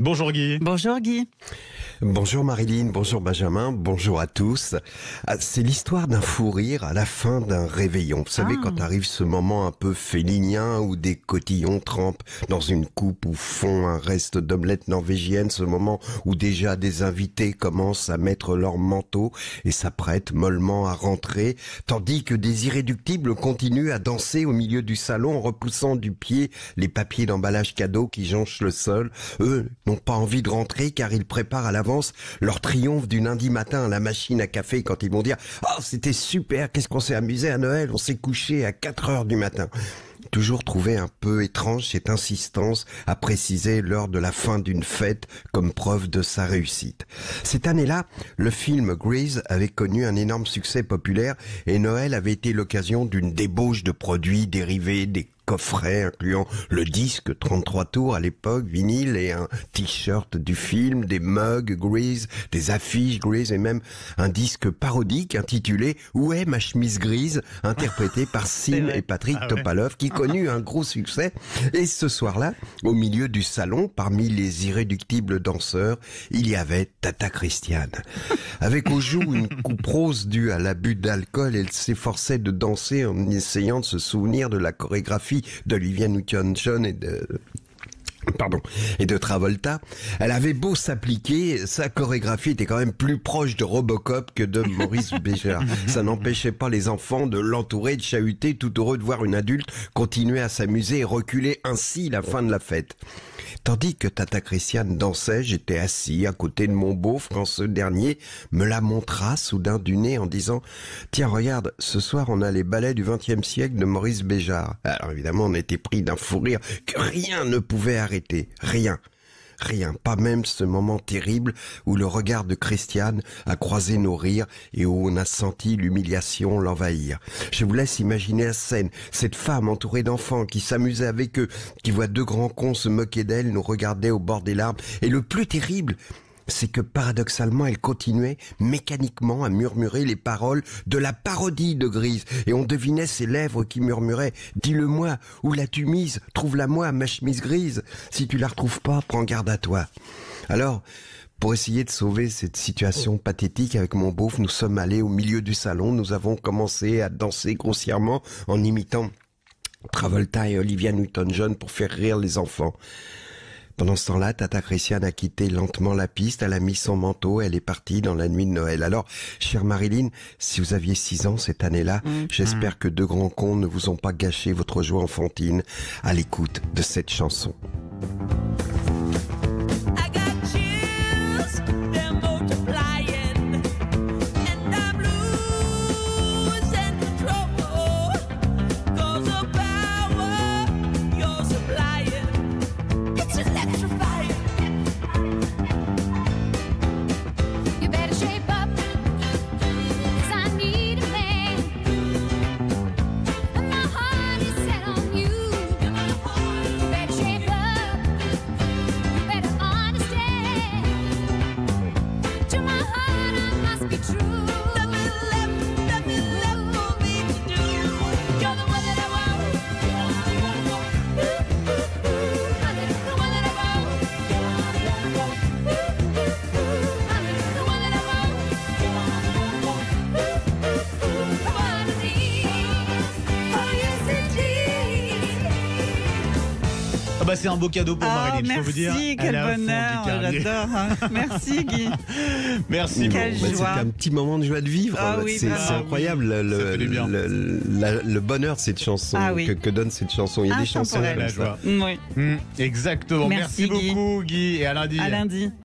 Bonjour Guy. Bonjour Guy. Bonjour Marilyn, bonjour Benjamin, bonjour à tous. C'est l'histoire d'un fou rire à la fin d'un réveillon. Vous savez, quand arrive ce moment un peu félinien où des cotillons trempent dans une coupe ou font un reste d'omelette norvégienne, ce moment où déjà des invités commencent à mettre leur manteau et s'apprêtent mollement à rentrer, tandis que des irréductibles continuent à danser au milieu du salon en repoussant du pied les papiers d'emballage cadeau qui jonchent le sol. Eux n'ont pas envie de rentrer car ils préparent à l'avance leur triomphe du lundi matin à la machine à café quand ils vont dire « Oh, c'était super, qu'est-ce qu'on s'est amusé à Noël, on s'est couché à 4 heures du matin ». Toujours trouvé un peu étrange cette insistance à préciser l'heure de la fin d'une fête comme preuve de sa réussite. Cette année-là, le film Grease avait connu un énorme succès populaire et Noël avait été l'occasion d'une débauche de produits dérivés des coffrets incluant le disque 33 tours à l'époque, vinyle et un t-shirt du film, des mugs Grease, des affiches Grease et même un disque parodique intitulé « Où est ma chemise grise ?» interprété par Sim et Patrick Topalov qui connut un gros succès. Et ce soir-là, au milieu du salon, parmi les irréductibles danseurs, il y avait Tata Christiane. Avec aux joues une coupe rose due à l'abus d'alcool, elle s'efforçait de danser en essayant de se souvenir de la chorégraphie d'Olivia Newton-John et de Travolta. Elle avait beau s'appliquer, sa chorégraphie était quand même plus proche de Robocop que de Maurice Béjart. Ça n'empêchait pas les enfants de l'entourer, de chahuter, tout heureux de voir une adulte continuer à s'amuser et reculer ainsi la fin de la fête. Tandis que Tata Christiane dansait, j'étais assis à côté de mon beauf quand ce dernier me la montra soudain du nez en disant « Tiens, regarde, ce soir on a les ballets du XXe siècle de Maurice Béjart. » Alors évidemment, on était pris d'un fou rire que rien ne pouvait arrêter. Rien. Rien, pas même ce moment terrible où le regard de Christiane a croisé nos rires et où on a senti l'humiliation l'envahir. Je vous laisse imaginer la scène, cette femme entourée d'enfants qui s'amusait avec eux, qui voit deux grands cons se moquer d'elle, nous regarder au bord des larmes. Et le plus terrible, c'est que paradoxalement, elle continuait mécaniquement à murmurer les paroles de la parodie de Grease. Et on devinait ses lèvres qui murmuraient « Dis-le-moi, où l'as-tu mise? Trouve-la-moi, ma chemise grise. Si tu la retrouves pas, prends garde à toi. » Alors, pour essayer de sauver cette situation pathétique avec mon beauf, nous sommes allés au milieu du salon. Nous avons commencé à danser grossièrement en imitant Travolta et Olivia Newton-John pour faire rire les enfants. Pendant ce temps-là, Tata Christiane a quitté lentement la piste, elle a mis son manteau, elle est partie dans la nuit de Noël. Alors, chère Marilyn, si vous aviez 6 ans cette année-là, j'espère que deux grands cons ne vous ont pas gâché votre joie enfantine à l'écoute de cette chanson. Bah c'est un beau cadeau pour Marilyn, je peux vous dire. Merci, quel bonheur, j'adore. Merci Guy. Merci beaucoup. C'était un petit moment de joie de vivre. Oui, c'est incroyable le bonheur de cette chanson que donne cette chanson. Il y a des chansons la joie. Oui. Exactement. Merci beaucoup Guy et à lundi. À lundi.